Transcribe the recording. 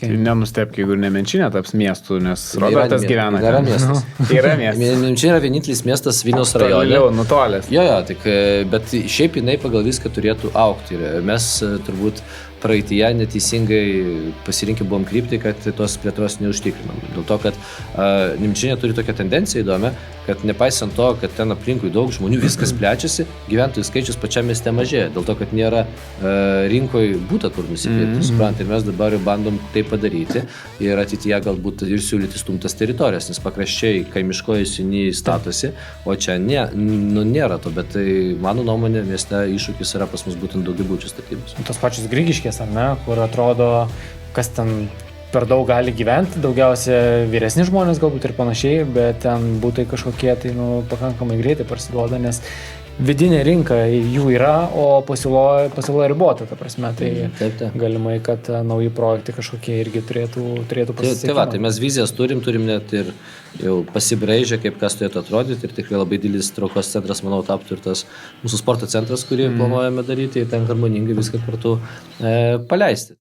visiškai. Tai nenustepk, jeigu Nemenčinė taps miestu, nes Robertas gyvena. Yra miestas. Yra miestas. Čia yra vienintelis miestas Vilniaus rajone. Toliau, nutolęs. Jo, tik, bet šiaip jinai pagal viską turėtų aukti. Ir mes turbūt praeityje neteisingai pasirinkę buvom kryptį, kad tos plėtros neužtikrinom. Dėl to, kad Nemenčinė turi tokią tendenciją įdomią, kad nepaisant to, kad ten aplinkui daug žmonių viskas plečiasi, gyventojų skaičius pačiame mieste mažėja. Dėl to, kad nėra rinkoje būta kur nusipirkti. Ir mes dabar jau bandom tai padaryti ir ateityje galbūt ir siūlyti stumtas teritorijas, nes pakraščiai kaimiškoji seniai statosi, o čia nėra to, bet tai mano nuomonė mieste iššūkis yra pas mus būtent daugiabučių statybos. Tos pačios Grigiškės, ar ne, kur atrodo, kas ten per daug gali gyventi, daugiausia vyresni žmonės galbūt ir panašiai, bet ten būtai kažkokie tai pakankamai greitai parsiduoda, nes vidinė rinka jų yra, o pasiūla ribota, ta prasme, tai Taip. galimai, kad nauji projektai kažkokie irgi turėtų pasisekimą. Tai va, tai mes vizijas turim net ir jau pasibraižę, kaip kas turėtų atrodyti ir tikrai labai didelis traukos centras, manau, taptų ir tas mūsų sporto centras, kurį planuojame daryti ir ten harmoningai viską kartu paleisti.